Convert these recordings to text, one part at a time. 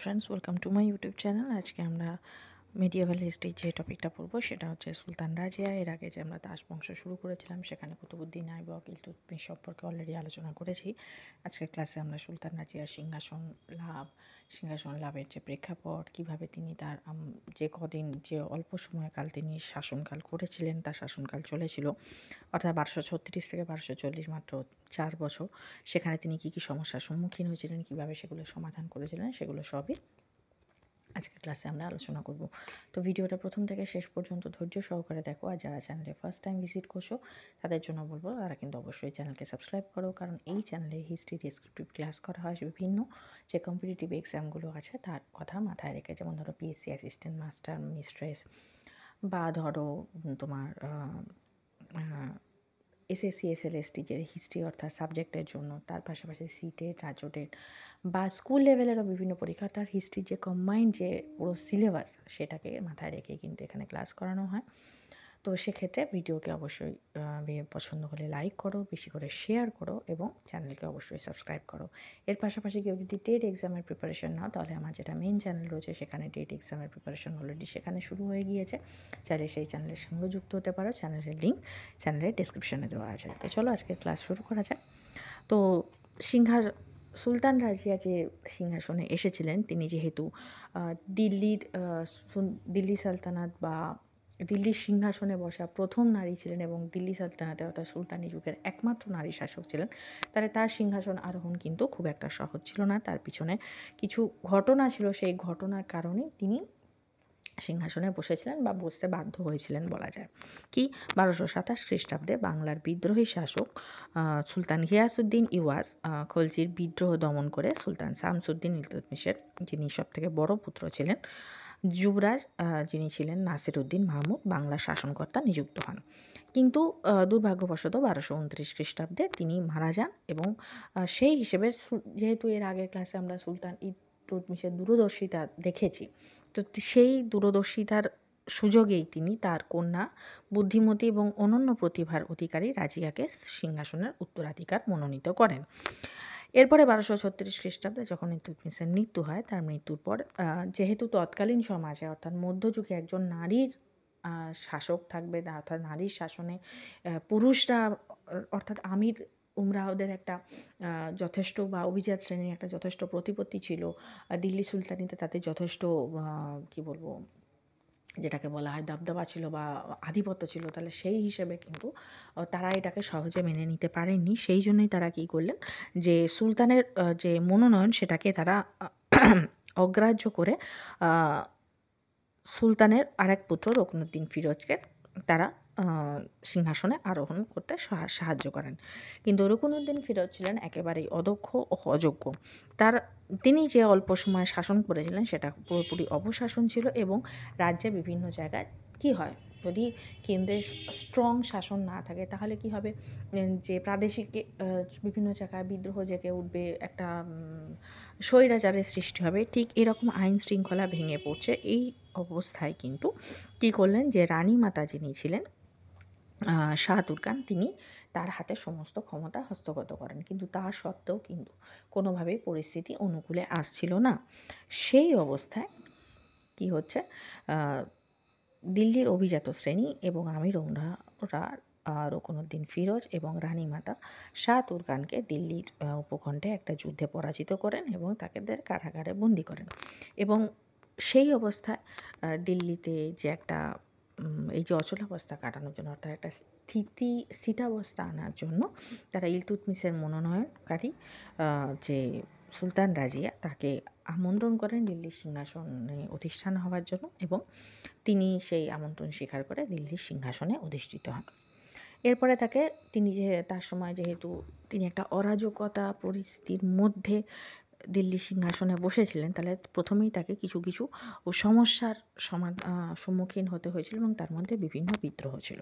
Friends, welcome to my YouTube channel. আজকে আমরা মিডিয়েভাল হিস্ট্রির যে টপিকটা পড়বো সেটা হচ্ছে সুলতান রাজিয়া। এর আগে যে আমরা দাস বংশ শুরু করেছিলাম সেখানে কুতুবুদ্দিন আইবক, ইলতুৎমিশ সম্পর্কে অলরেডি আলোচনা করেছি। আজকের ক্লাসে আমরা সুলতান রাজিয়ার সিংহাসন লাভের যে প্রেক্ষাপট, কীভাবে তিনি তার যে অল্প সময়কাল তিনি শাসনকাল করেছিলেন, তার শাসনকাল চলেছিল অর্থাৎ 1236 থেকে 1240, মাত্র 4 বছর। সেখানে তিনি কী কী সমস্যার সম্মুখীন হয়েছিলেন, কীভাবে সেগুলো সমাধান করেছিলেন, সেগুলো সবই আজকের ক্লাসে আমরা আলোচনা করব। তো ভিডিওটা প্রথম থেকে শেষ পর্যন্ত ধৈর্য সহকারে দেখো। আর যারা চ্যানেলে ফার্স্ট টাইম ভিজিট করছো তাদের জন্য বলবো তারা কিন্তু অবশ্যই চ্যানেলকে সাবস্ক্রাইব করো, কারণ এই চ্যানেলে হিস্ট্রি ডেসক্রিপটিভ ক্লাস করা হয় বিভিন্ন যে কম্পিটিটিভ এক্সামগুলো আছে তার কথা মাথায় রেখে, যেমন ধরো পিএসসি অ্যাসিস্ট্যান্ট, মাস্টার, মিস্ট্রেস, বা ধরো তোমার এসএসসি এসএলএসটি যে হিস্ট্রি অর্থাৎ সাবজেক্টের জন্য, তার পাশাপাশি সিটেট, রাজোটেট বা স্কুল লেভেলেরও বিভিন্ন পরীক্ষা, তার হিস্ট্রির যে কম্বাইন্ড যে পুরো সিলেবাস সেটাকে মাথায় রেখে কিন্তু এখানে ক্লাস করানো হয়। তো সেক্ষেত্রে ভিডিওকে অবশ্যই পছন্দ হলে লাইক করো, বেশি করে শেয়ার করো এবং চ্যানেলকে অবশ্যই সাবস্ক্রাইব করো। এর পাশাপাশি কেউ যদি টেট এক্সামের প্রিপারেশন নাও, তাহলে আমার যেটা মেন চ্যানেল রয়েছে সেখানে টেট এক্সামের প্রিপারেশন অলরেডি সেখানে শুরু হয়ে গিয়েছে। চাইলে সেই চ্যানেলের সঙ্গে যুক্ত হতে পারো। চ্যানেলের লিঙ্ক চ্যানেলের ডেসক্রিপশনে দেওয়া আছে। তো চলো আজকে ক্লাস শুরু করা যাক। তো সুলতান রাজিয়া যে সিংহাসনে এসেছিলেন, তিনি যেহেতু দিল্লি সালতানাত বা দিল্লির সিংহাসনে বসা প্রথম নারী ছিলেন এবং দিল্লি সালতানাতে অর্থাৎ সুলতানি যুগের একমাত্র নারী শাসক ছিলেন, তাহলে তার সিংহাসন আরোহণ কিন্তু খুব একটা সহজ ছিল না। তার পিছনে কিছু ঘটনা ছিল, সেই ঘটনার কারণেই তিনি সিংহাসনে বসেছিলেন বা বসতে বাধ্য হয়েছিলেন বলা যায়। কি 1227 খ্রিস্টাব্দে বাংলার বিদ্রোহী শাসক সুলতান ঘিয়াসুদ্দিন ইওয়াজ খলজির বিদ্রোহ দমন করে সুলতান শামসুদ্দিন ইলতুৎমিশের, যিনি সবথেকে বড় পুত্র ছিলেন, যুবরাজ যিনি ছিলেন নাসিরউদ্দিন মাহমুদ, বাংলার শাসনকর্তা নিযুক্ত হন। কিন্তু দুর্ভাগ্যবশত 1229 খ্রিস্টাব্দে তিনি মারা যান এবং সেই হিসেবে যেহেতু এর আগের ক্লাসে আমরা সুলতান ইলতুৎমিশের দূরদর্শিতা দেখেছি, তো সেই দূরদর্শিতার সুযোগেই তিনি তার কন্যা বুদ্ধিমতী এবং অনন্য প্রতিভার অধিকারী রাজিয়াকে সিংহাসনের উত্তরাধিকার মনোনীত করেন। এরপরে 1236 খ্রিস্টাব্দে যখন ইলতুৎমিশের মৃত্যু হয়, তার মৃত্যুর পর যেহেতু তৎকালীন সমাজে অর্থাৎ মধ্যযুগে একজন নারীর শাসক থাকবে না, অর্থাৎ নারীর শাসনে পুরুষরা অর্থাৎ আমির উমরাওদের একটা যথেষ্ট বা অভিজাত শ্রেণীর একটা যথেষ্ট প্রতিপত্তি ছিল। দিল্লি সুলতানিতে তাদের যথেষ্ট কী বলবো, যেটাকে বলা হয় দাবদাবা ছিল বা আধিপত্য ছিল, তাহলে সেই হিসেবে কিন্তু তারা এটাকে সহজে মেনে নিতে পারেননি। সেই জন্যই তারা কী করলেন, যে সুলতানের যে মনোনয়ন সেটাকে তারা অগ্রাহ্য করে সুলতানের আরেক পুত্র রুকনুদ্দিন ফিরোজকে তারা সিংহাসনে আরোহণ করতে সাহায্য করেন। কিন্তু রুকনুদ্দিন ফিরোজ ছিলেন একেবারেই অদক্ষ ও অযোগ্য। তিনি যে অল্প সময় শাসন করেছিলেন সেটা পুরোপুরি অপশাসন ছিল এবং রাজ্যে বিভিন্ন জায়গায় কী হয়, যদি কেন্দ্রে স্ট্রং শাসন না থাকে তাহলে কি হবে, যে প্রাদেশিক বিভিন্ন জায়গায় বিদ্রোহ জেগে উঠবে, একটা স্বৈরাচারের সৃষ্টি হবে। ঠিক এরকম আইন শৃঙ্খলা ভেঙে পড়ছে। এই অবস্থায় কিন্তু কী করলেন, যে রানী মাতা যিনি ছিলেন শাহ তুর্কান, তিনি তার হাতে সমস্ত ক্ষমতা হস্তগত করেন। কিন্তু তা সত্ত্বেও কিন্তু কোনোভাবেই পরিস্থিতি অনুকূলে আসছিল না। সেই অবস্থায় কি হচ্ছে, দিল্লির অভিজাত শ্রেণী এবং আমির ওমরাওরা রুকনুদ্দিন ফিরোজ এবং রানী মাতা শাহ তুর্কানকে দিল্লির উপকণ্ঠে একটা যুদ্ধে পরাজিত করেন এবং তাদের কারাগারে বন্দি করেন। এবং সেই অবস্থায় দিল্লিতে যে একটা এই যে অচলাবস্থা কাটানোর জন্য, অর্থাৎ একটা স্থিতাবস্থা আনার জন্য তারা ইলতুৎমিশের মনোনয়নকারী যে সুলতান রাজিয়া তাকে আমন্ত্রণ করেন দিল্লির সিংহাসনে অধিষ্ঠান হওয়ার জন্য, এবং তিনি সেই আমন্ত্রণ স্বীকার করে দিল্লির সিংহাসনে অধিষ্ঠিত হন। এরপরে তার সময় যেহেতু তিনি একটা অরাজকতা পরিস্থিতির মধ্যে দিল্লির সিংহাসনে বসেছিলেন, তাহলে প্রথমেই তাকে কিছু কিছু সমস্যার সম্মুখীন হতে হয়েছিল এবং তার মধ্যে বিভিন্ন বিদ্রোহ ছিল।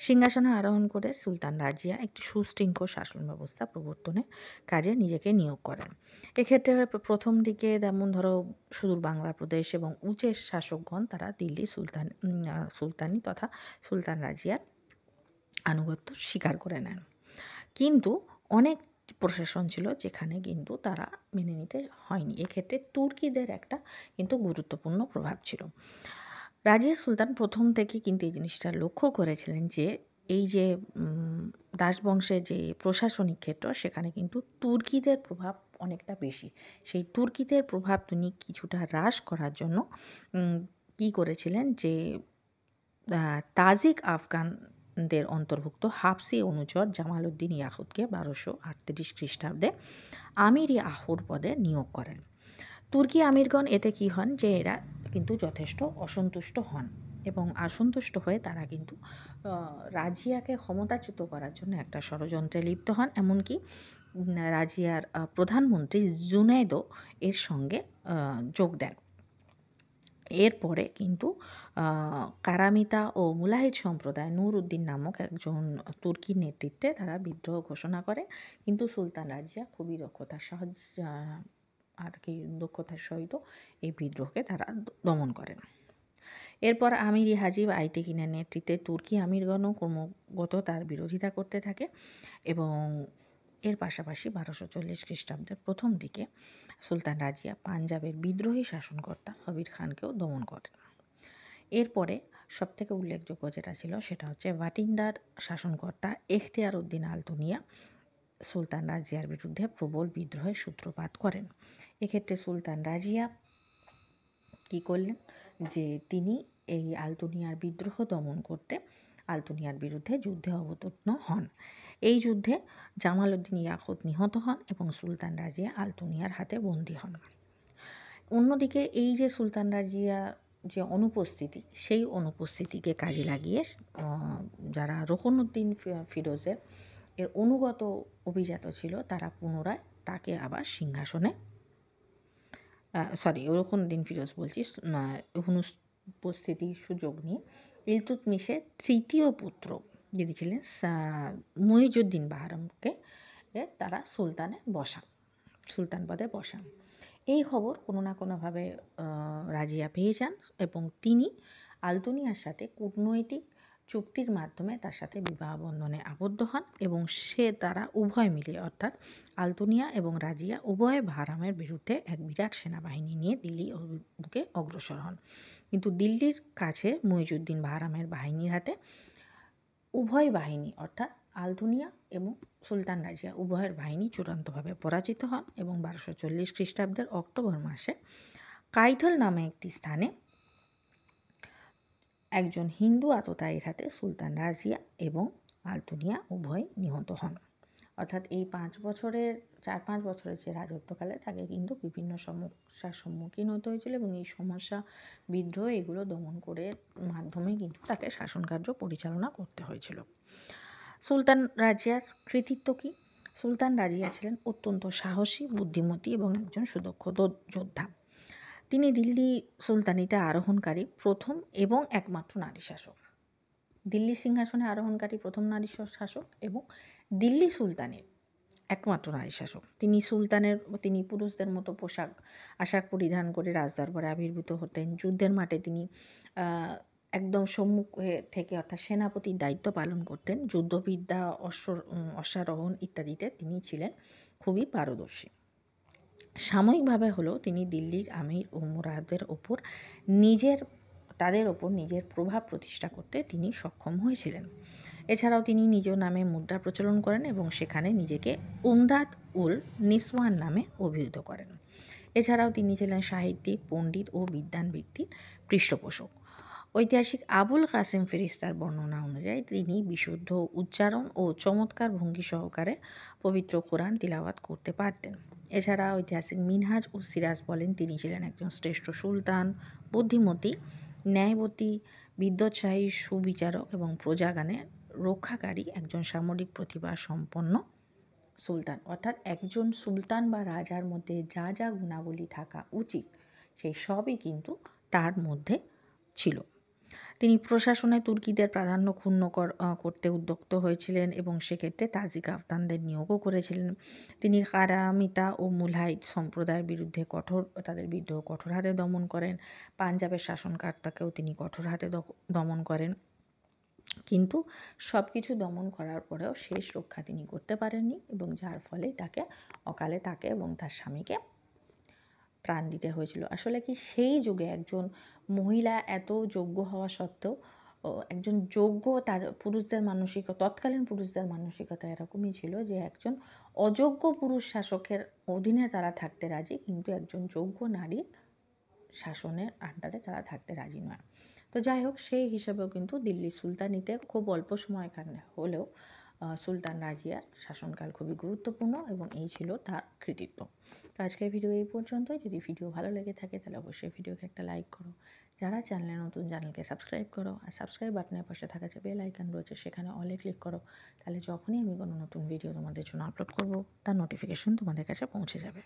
সিংহাসনে আরোহণ করে সুলতান রাজিয়া একটি সুশৃঙ্খল শাসন ব্যবস্থা প্রবর্তনের কাজে নিজেকে নিয়োগ করেন। এক্ষেত্রে প্রথম দিকে যেমন ধরো সুদূর বাংলা প্রদেশ এবং উচের শাসকগণ তারা দিল্লি সুলতানি তথা সুলতান রাজিয়ার আনুগত্য স্বীকার করে নেন। কিন্তু অনেক প্রশাসন ছিল, যেখানে কিন্তু তারা মেনে নিতে হয়নি। এক্ষেত্রে তুর্কিদের একটা কিন্তু গুরুত্বপূর্ণ প্রভাব ছিল। রাজিয়া সুলতান প্রথম থেকে কিন্তু এই জিনিসটা লক্ষ্য করেছিলেন যে এই যে দাসবংশের যে প্রশাসনিক ক্ষেত্র, সেখানে কিন্তু তুর্কিদের প্রভাব অনেকটা বেশি। সেই তুর্কিদের প্রভাব তিনি কিছুটা হ্রাস করার জন্য কী করেছিলেন যে তাজিক আফগানদের অন্তর্ভুক্ত হাফসি অনুচর জামালউদ্দিন ইয়াকুতকে 1238 খ্রিস্টাব্দে আমির-ই আহুর পদে নিয়োগ করেন। তুর্কি আমিরগণ এতে কী হন যে এরা কিন্তু যথেষ্ট অসন্তুষ্ট হন এবং অসন্তুষ্ট হয়ে তারা কিন্তু রাজিয়াকে ক্ষমতাচ্যুত করার জন্য একটা ষড়যন্ত্রে লিপ্ত হন। এমনকি রাজিয়ার প্রধানমন্ত্রী জুনাইদও এর সঙ্গে যোগ দেন। এরপরে কিন্তু কারামিতা ও মুলাহিদ সম্প্রদায় নূর উদ্দিন নামক একজন তুর্কির নেতৃত্বে তারা বিদ্রোহ ঘোষণা করে, কিন্তু সুলতান রাজিয়া খুবই দক্ষতার সহিত এই বিদ্রোহকে তারা দমন করেন। এরপর আমির হাজিব আইতেকিনের নেতৃত্বে তুর্কি আমিরগণও ক্রমাগত তার বিরোধিতা করতে থাকে এবং এর পাশাপাশি 1240 খ্রিস্টাব্দের প্রথম দিকে সুলতান রাজিয়া পাঞ্জাবের বিদ্রোহী শাসনকর্তা কবির খানকেও দমন করেন। এরপরে সবথেকে উল্লেখযোগ্য যেটা ছিল সেটা হচ্ছে ভাটিন্ডার শাসনকর্তা এখতিয়ার উদ্দিন আলতুনিয়া সুলতান রাজিয়ার বিরুদ্ধে প্রবল বিদ্রোহের সূত্রপাত করেন। এক্ষেত্রে সুলতান রাজিয়া কী করলেন যে তিনি এই আলতুনিয়ার বিদ্রোহ দমন করতে আলতুনিয়ার বিরুদ্ধে যুদ্ধে অবতীর্ণ হন। এই যুদ্ধে জামালউদ্দিন ইয়াকুত নিহত হন এবং সুলতান রাজিয়া আলতুনিয়ার হাতে বন্দী হন। অন্যদিকে এই যে সুলতান রাজিয়া যে অনুপস্থিতি, সেই অনুপস্থিতিকে কাজে লাগিয়ে যারা রুকনউদ্দিন ফিরোজের এর অনুগত অভিজাত ছিল, তারা পুনরায় তাকে আবার সিংহাসনে রুকনউদ্দিন ফিরোজ বলছি, অনুপস্থিতির সুযোগ নিয়ে ইলতুৎমিশের তৃতীয় পুত্র যিনি ছিলেন মুইজউদ্দিন বাহরামকে তারা সুলতান পদে বসান। এই খবর কোনো না কোনোভাবে রাজিয়া পেয়ে যান এবং তিনি আলতুনিয়ার সাথে কূটনৈতিক চুক্তির মাধ্যমে তার সাথে বিবাহ বন্ধনে আবদ্ধ হন এবং তারা উভয় মিলে, অর্থাৎ আলতুনিয়া এবং রাজিয়া উভয় বাহরামের বিরুদ্ধে এক বিরাট সেনাবাহিনী নিয়ে দিল্লি অভিমুখে অগ্রসর হন। কিন্তু দিল্লির কাছে মুইজউদ্দিন বাহরামের বাহিনীর হাতে উভয় বাহিনী, অর্থাৎ আলতুনিয়া এবং সুলতান রাজিয়া উভয়ের বাহিনী চূড়ান্তভাবে পরাজিত হন এবং 1240 খ্রিস্টাব্দের অক্টোবর মাসে কাইথল নামে একটি স্থানে একজন হিন্দু আততায়ীর হাতে সুলতান রাজিয়া এবং আলতুনিয়া উভয় নিহত হন। অর্থাৎ এই 4-5 বছরের যে রাজত্বকালে তাকে কিন্তু বিভিন্ন সমস্যার সম্মুখীন হতে হয়েছিল এবং এই সমস্যা, বিদ্রোহ, এগুলো দমন করে মাধ্যমে কিন্তু তাকে শাসনকার্য পরিচালনা করতে হয়েছিল। সুলতান রাজিয়ার কৃতিত্ব কী? সুলতান রাজিয়া ছিলেন অত্যন্ত সাহসী, বুদ্ধিমতী এবং একজন সুদক্ষ যোদ্ধা। তিনি দিল্লি সুলতানিতে আরোহণকারী প্রথম এবং একমাত্র নারী শাসক। দিল্লি সিংহাসনে আরোহণকারী প্রথম নারী শাসক এবং দিল্লি সুলতানের একমাত্র নারী শাসক। তিনি পুরুষদের মতো আশাক পরিধান করে রাজদরবারে আবির্ভূত হতেন। যুদ্ধের মাঠে তিনি একদম সম্মুখে থেকে, অর্থাৎ সেনাপতির দায়িত্ব পালন করতেন। যুদ্ধবিদ্যা, অশ্বারোহণ ইত্যাদিতে তিনি ছিলেন খুবই পারদর্শী। সাময়িকভাবে হলেও তিনি দিল্লির আমির ও মুরাদের ওপর নিজের প্রভাব প্রতিষ্ঠা করতে তিনি সক্ষম হয়েছিলেন। এছাড়াও তিনি নিজ নামে মুদ্রা প্রচলন করেন এবং সেখানে নিজেকে উমদাদ উল নিসওয়ান নামে অভিহিত করেন। এছাড়াও তিনি ছিলেন সাহিত্যিক, পণ্ডিত ও বিদ্বান ব্যক্তির পৃষ্ঠপোষক। ঐতিহাসিক আবুল কাসেম ফেরিস্তার বর্ণনা অনুযায়ী তিনি বিশুদ্ধ উচ্চারণ ও চমৎকার ভঙ্গি সহকারে পবিত্র কোরআন তিলাওয়াত করতে পারতেন। এছাড়া ঐতিহাসিক মিনহাজ ও সিরাজ বলেন তিনি ছিলেন একজন শ্রেষ্ঠ সুলতান, বুদ্ধিমতী, ন্যায়বতী, বিদ্যোৎসাহী, সুবিচারক এবং প্রজাগণের রক্ষাকারী একজন সামরিক প্রতিভা সম্পন্ন সুলতান। অর্থাৎ একজন সুলতান বা রাজার মধ্যে যা যা গুণাবলী থাকা উচিত সেই সবই কিন্তু তার মধ্যে ছিল। তিনি প্রশাসনে তুর্কিদের প্রাধান্য ক্ষুণ্ণ করতে উদ্যক্ত হয়েছিলেন এবং সেক্ষেত্রে তাজিক আফগানদের নিয়োগও করেছিলেন। তিনি কারামিতা ও মুলাহিদ সম্প্রদায়ের বিরুদ্ধে তাদের বিদ্রোহ কঠোর হাতে দমন করেন। পাঞ্জাবের শাসনকর্তাকেও তিনি কঠোর হাতে দমন করেন। কিন্তু সব কিছু দমন করার পরেও শেষ রক্ষা তিনি করতে পারেননি, এবং যার ফলে অকালে তাকে এবং তার স্বামীকে প্রাণ দিতে হয়েছিল। আসলে কি সেই যুগে একজন মহিলা এত যোগ্য হওয়া সত্ত্বেও একজন যোগ্য, তার পুরুষদের তৎকালীন পুরুষদের মানসিকতা এরকমই ছিল যে একজন অযোগ্য পুরুষ শাসকের অধীনে তারা থাকতে রাজি, কিন্তু একজন যোগ্য নারীর শাসনের আন্ডারে তারা থাকতে রাজি নয়। তো যাই হোক, সেই হিসাবেও কিন্তু দিল্লি সুলতানিতে খুব অল্প সময়কাল হলেও সুলতান রাজিয়ার শাসনকাল খুবই গুরুত্বপূর্ণ, এবং এই ছিল তার কৃতিত্ব। তো আজকের ভিডিও এই পর্যন্তই। যদি ভিডিও ভালো লেগে থাকে তাহলে অবশ্যই ভিডিওকে একটা লাইক করো। যারা চ্যানেলে নতুন, চ্যানেলকে সাবস্ক্রাইব করো, আর সাবস্ক্রাইব বাটনের পাশে থাকা যে বেল আইকন রয়েছে সেখানে অলে ক্লিক করো। তাহলে যখনই আমি কোনো নতুন ভিডিও তোমাদের জন্য আপলোড করব, তার নোটিফিকেশন তোমাদের কাছে পৌঁছে যাবে।